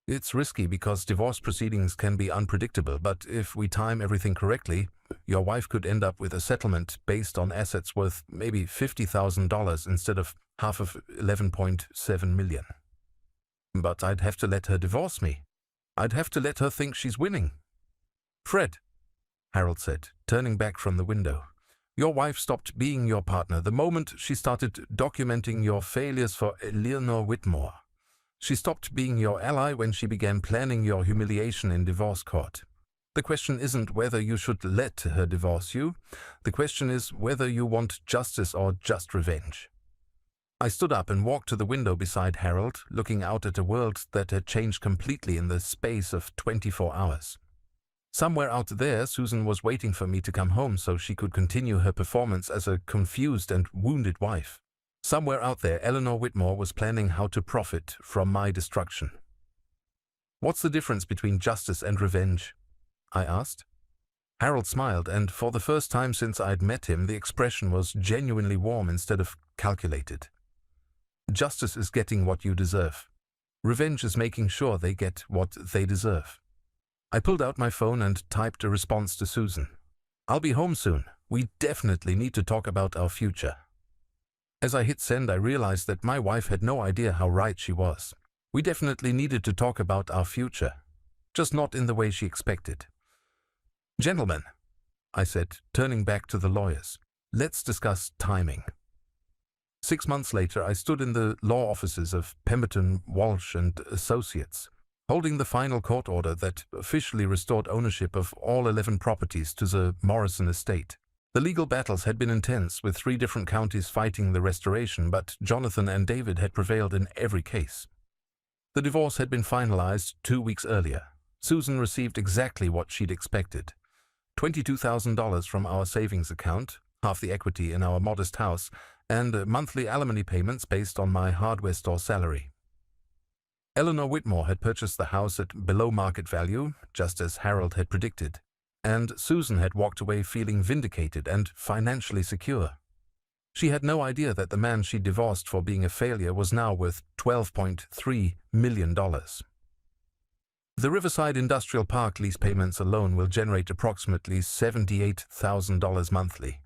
It's risky because divorce proceedings can be unpredictable, but if we time everything correctly, your wife could end up with a settlement based on assets worth maybe $50,000 instead of half of $11.7 million. But I'd have to let her divorce me. I'd have to let her think she's winning. Fred, Harold said, turning back from the window, your wife stopped being your partner the moment she started documenting your failures for Eleanor Whitmore. She stopped being your ally when she began planning your humiliation in divorce court. The question isn't whether you should let her divorce you. The question is whether you want justice or just revenge. I stood up and walked to the window beside Harold, looking out at a world that had changed completely in the space of 24 hours. Somewhere out there, Susan was waiting for me to come home so she could continue her performance as a confused and wounded wife. Somewhere out there, Eleanor Whitmore was planning how to profit from my destruction. What's the difference between justice and revenge? I asked. Harold smiled, and for the first time since I'd met him, the expression was genuinely warm instead of calculated. Justice is getting what you deserve. Revenge is making sure they get what they deserve. I pulled out my phone and typed a response to Susan. I'll be home soon. We definitely need to talk about our future. As I hit send, I realized that my wife had no idea how right she was. We definitely needed to talk about our future, just not in the way she expected. Gentlemen, I said, turning back to the lawyers, let's discuss timing. 6 months later, I stood in the law offices of Pemberton, Walsh and Associates, holding the final court order that officially restored ownership of all 11 properties to the Morrison estate. The legal battles had been intense, with 3 different counties fighting the restoration, but Jonathan and David had prevailed in every case. The divorce had been finalized 2 weeks earlier. Susan received exactly what she'd expected. $22,000 from our savings account, half the equity in our modest house, and monthly alimony payments based on my hardware store salary. Eleanor Whitmore had purchased the house at below market value, just as Harold had predicted, and Susan had walked away feeling vindicated and financially secure. She had no idea that the man she divorced for being a failure was now worth $12.3 million. The Riverside Industrial Park lease payments alone will generate approximately $78,000 monthly,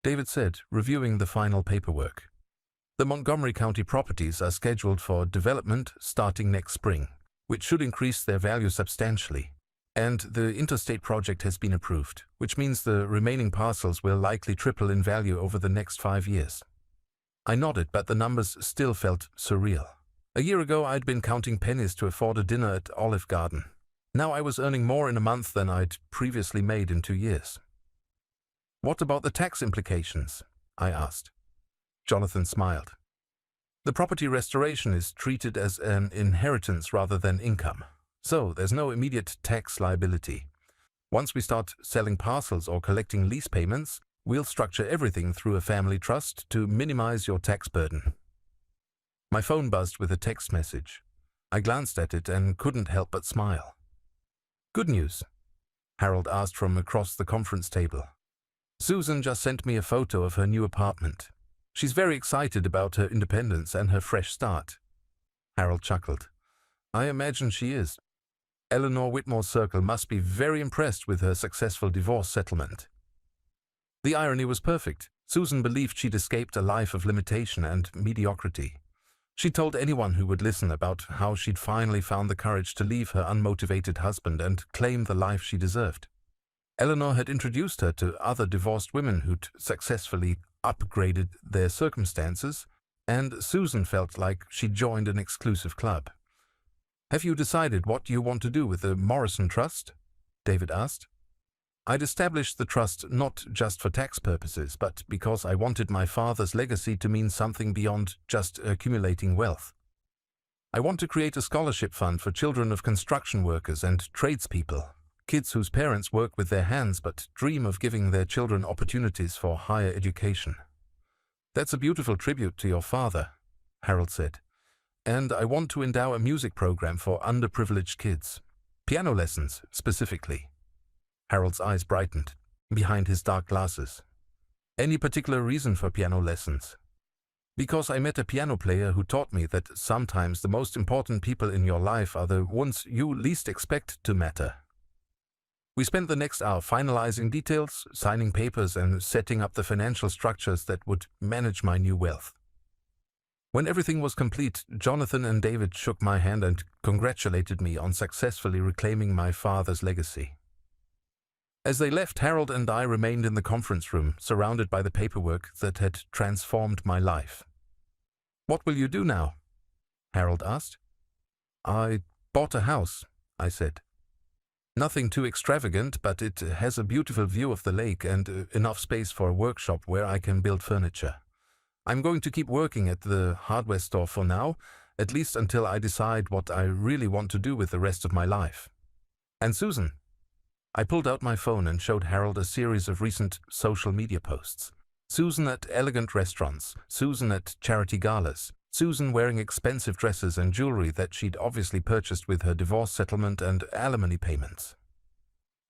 David said, reviewing the final paperwork. The Montgomery County properties are scheduled for development starting next spring, which should increase their value substantially. And the interstate project has been approved, which means the remaining parcels will likely triple in value over the next 5 years. I nodded, but the numbers still felt surreal. A year ago, I'd been counting pennies to afford a dinner at Olive Garden. Now I was earning more in a month than I'd previously made in 2 years. What about the tax implications? I asked. Jonathan smiled. The property restoration is treated as an inheritance rather than income, so there's no immediate tax liability. Once we start selling parcels or collecting lease payments, we'll structure everything through a family trust to minimize your tax burden. My phone buzzed with a text message. I glanced at it and couldn't help but smile. Good news, Harold asked from across the conference table. Susan just sent me a photo of her new apartment. She's very excited about her independence and her fresh start. Harold chuckled. I imagine she is. Eleanor Whitmore's circle must be very impressed with her successful divorce settlement. The irony was perfect. Susan believed she'd escaped a life of limitation and mediocrity. She told anyone who would listen about how she'd finally found the courage to leave her unmotivated husband and claim the life she deserved. Eleanor had introduced her to other divorced women who'd successfully upgraded their circumstances, and Susan felt like she'd joined an exclusive club. "Have you decided what you want to do with the Morrison Trust?" David asked. "I'd established the trust not just for tax purposes, but because I wanted my father's legacy to mean something beyond just accumulating wealth. I want to create a scholarship fund for children of construction workers and tradespeople, kids whose parents work with their hands but dream of giving their children opportunities for higher education." "That's a beautiful tribute to your father," Harold said. "And I want to endow a music program for underprivileged kids. Piano lessons, specifically." Harold's eyes brightened, behind his dark glasses. "Any particular reason for piano lessons?" "Because I met a piano player who taught me that sometimes the most important people in your life are the ones you least expect to matter." We spent the next hour finalizing details, signing papers, and setting up the financial structures that would manage my new wealth. When everything was complete, Jonathan and David shook my hand and congratulated me on successfully reclaiming my father's legacy. As they left, Harold and I remained in the conference room, surrounded by the paperwork that had transformed my life. "What will you do now?" Harold asked. "I bought a house," I said. "Nothing too extravagant, but it has a beautiful view of the lake and enough space for a workshop where I can build furniture. I'm going to keep working at the hardware store for now, at least until I decide what I really want to do with the rest of my life." "And Susan?" I pulled out my phone and showed Harold a series of recent social media posts. Susan at elegant restaurants, Susan at charity galas, Susan wearing expensive dresses and jewelry that she'd obviously purchased with her divorce settlement and alimony payments.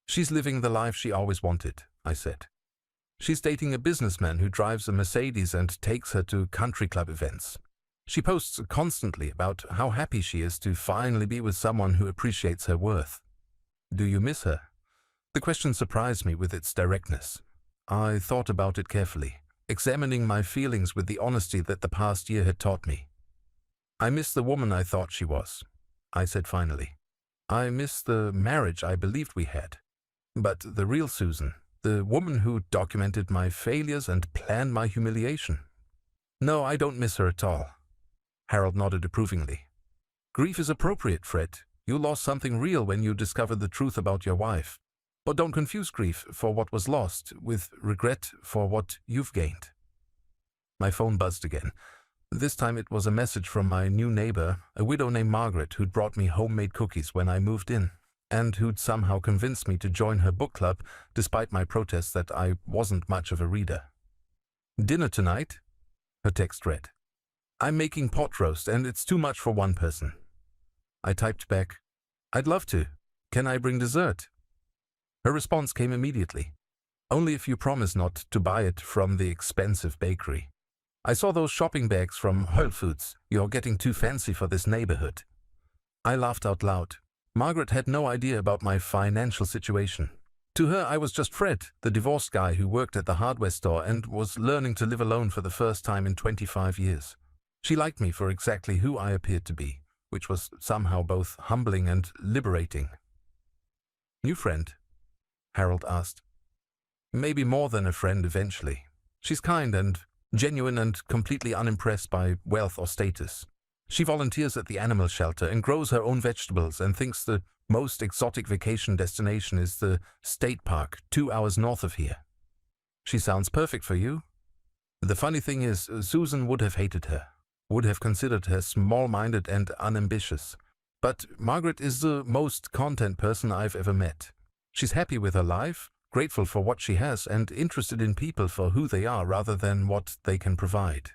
"She's living the life she always wanted," I said. "She's dating a businessman who drives a Mercedes and takes her to country club events. She posts constantly about how happy she is to finally be with someone who appreciates her worth. Do you miss her?" The question surprised me with its directness. I thought about it carefully, examining my feelings with the honesty that the past year had taught me. "I miss the woman I thought she was," I said finally. "I miss the marriage I believed we had. But the real Susan, the woman who documented my failures and planned my humiliation. No, I don't miss her at all." Harold nodded approvingly. "Grief is appropriate, Fred. You lost something real when you discovered the truth about your wife. But don't confuse grief for what was lost with regret for what you've gained." My phone buzzed again. This time it was a message from my new neighbor, a widow named Margaret, who'd brought me homemade cookies when I moved in, and who'd somehow convinced me to join her book club despite my protests that I wasn't much of a reader. "Dinner tonight?" her text read. "I'm making pot roast and it's too much for one person." I typed back, "I'd love to. Can I bring dessert?" Her response came immediately. "Only if you promise not to buy it from the expensive bakery. I saw those shopping bags from Whole Foods. You're getting too fancy for this neighborhood." I laughed out loud. Margaret had no idea about my financial situation. To her, I was just Fred, the divorced guy who worked at the hardware store and was learning to live alone for the first time in 25 years. She liked me for exactly who I appeared to be, which was somehow both humbling and liberating. "New friend?" Harold asked. "Maybe more than a friend eventually. She's kind and genuine and completely unimpressed by wealth or status. She volunteers at the animal shelter and grows her own vegetables and thinks the most exotic vacation destination is the state park 2 hours north of here. She sounds perfect for you." The funny thing is, Susan would have hated her, would have considered her small-minded and unambitious. But Margaret is the most content person I've ever met. She's happy with her life, grateful for what she has, and interested in people for who they are rather than what they can provide.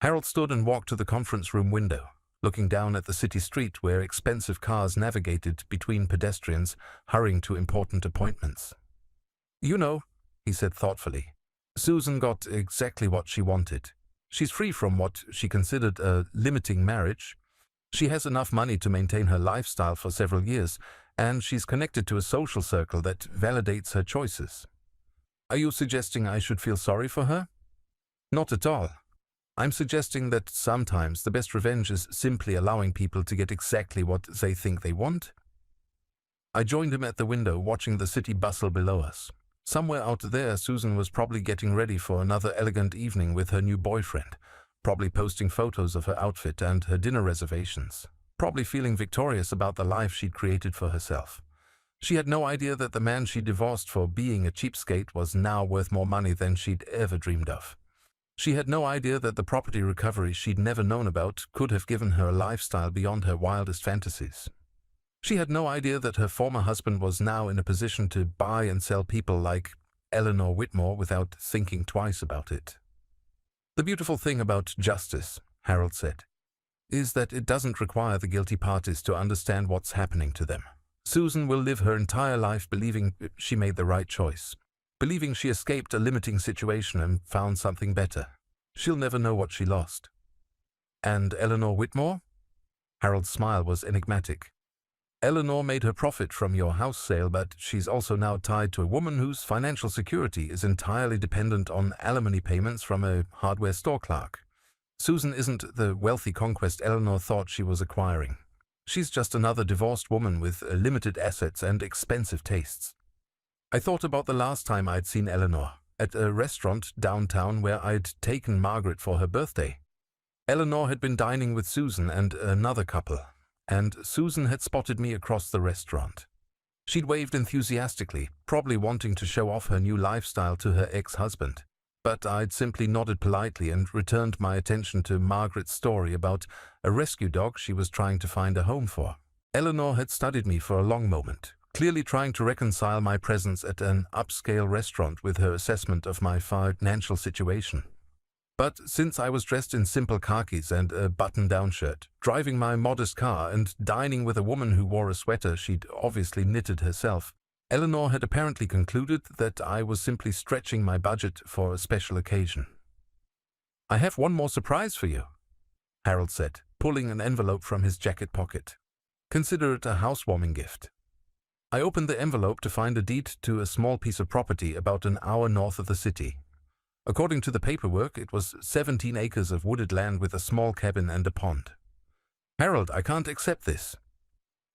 Harold stood and walked to the conference room window, looking down at the city street where expensive cars navigated between pedestrians hurrying to important appointments. "You know," he said thoughtfully, "Susan got exactly what she wanted. She's free from what she considered a limiting marriage. She has enough money to maintain her lifestyle for several years, and she's connected to a social circle that validates her choices. Are you suggesting I should feel sorry for her? Not at all. I'm suggesting that sometimes the best revenge is simply allowing people to get exactly what they think they want." I joined him at the window, watching the city bustle below us. Somewhere out there, Susan was probably getting ready for another elegant evening with her new boyfriend, probably posting photos of her outfit and her dinner reservations, probably feeling victorious about the life she'd created for herself. She had no idea that the man she divorced for being a cheapskate was now worth more money than she'd ever dreamed of. She had no idea that the property recovery she'd never known about could have given her a lifestyle beyond her wildest fantasies. She had no idea that her former husband was now in a position to buy and sell people like Eleanor Whitmore without thinking twice about it. The beautiful thing about justice, Harold said, is that it doesn't require the guilty parties to understand what's happening to them. Susan will live her entire life believing she made the right choice, believing she escaped a limiting situation and found something better. She'll never know what she lost. And Eleanor Whitmore? Harold's smile was enigmatic. Eleanor made her profit from your house sale, but she's also now tied to a woman whose financial security is entirely dependent on alimony payments from a hardware store clerk. Susan isn't the wealthy conquest Eleanor thought she was acquiring. She's just another divorced woman with limited assets and expensive tastes. I thought about the last time I'd seen Eleanor, at a restaurant downtown where I'd taken Margaret for her birthday. Eleanor had been dining with Susan and another couple, and Susan had spotted me across the restaurant. She'd waved enthusiastically, probably wanting to show off her new lifestyle to her ex-husband, but I'd simply nodded politely and returned my attention to Margaret's story about a rescue dog she was trying to find a home for. Eleanor had studied me for a long moment, clearly trying to reconcile my presence at an upscale restaurant with her assessment of my financial situation. But since I was dressed in simple khakis and a button-down shirt, driving my modest car and dining with a woman who wore a sweater she'd obviously knitted herself, Eleanor had apparently concluded that I was simply stretching my budget for a special occasion. "I have one more surprise for you," Harold said, pulling an envelope from his jacket pocket. "Consider it a housewarming gift." I opened the envelope to find a deed to a small piece of property about an hour north of the city. According to the paperwork, it was 17 acres of wooded land with a small cabin and a pond. "Harold, I can't accept this."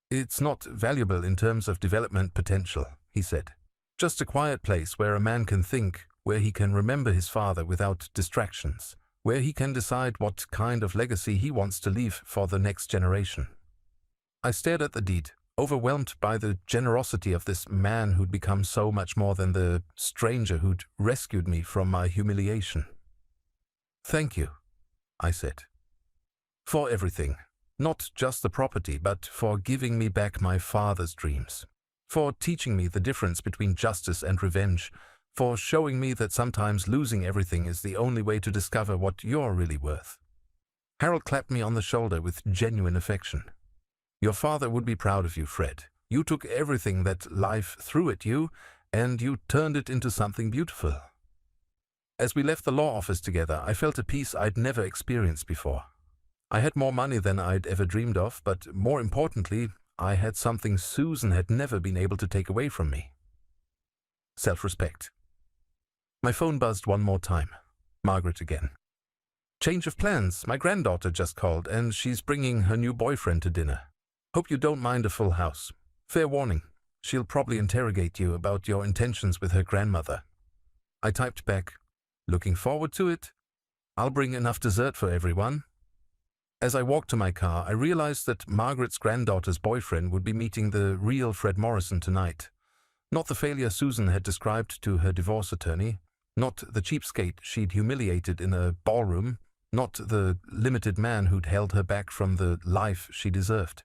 "It's not valuable in terms of development potential," he said. "Just a quiet place where a man can think, where he can remember his father without distractions, where he can decide what kind of legacy he wants to leave for the next generation." I stared at the deed, overwhelmed by the generosity of this man who'd become so much more than the stranger who'd rescued me from my humiliation. "Thank you," I said. "For everything. Not just the property, but for giving me back my father's dreams. For teaching me the difference between justice and revenge. For showing me that sometimes losing everything is the only way to discover what you're really worth." Harold clapped me on the shoulder with genuine affection. "Your father would be proud of you, Fred. You took everything that life threw at you, and you turned it into something beautiful." As we left the law office together, I felt a peace I'd never experienced before. I had more money than I'd ever dreamed of, but more importantly, I had something Susan had never been able to take away from me. Self-respect. My phone buzzed one more time. Margaret again. "Change of plans. My granddaughter just called, and she's bringing her new boyfriend to dinner. Hope you don't mind a full house. Fair warning, she'll probably interrogate you about your intentions with her grandmother." I typed back, "Looking forward to it. I'll bring enough dessert for everyone." As I walked to my car, I realized that Margaret's granddaughter's boyfriend would be meeting the real Fred Morrison tonight. Not the failure Susan had described to her divorce attorney, not the cheapskate she'd humiliated in a ballroom, not the limited man who'd held her back from the life she deserved.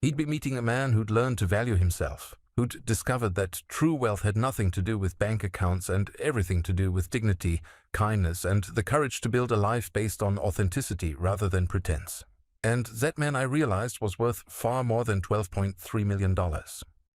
He'd be meeting a man who'd learned to value himself, who'd discovered that true wealth had nothing to do with bank accounts and everything to do with dignity, kindness, and the courage to build a life based on authenticity rather than pretense. And that man, I realized, was worth far more than $12.3 million.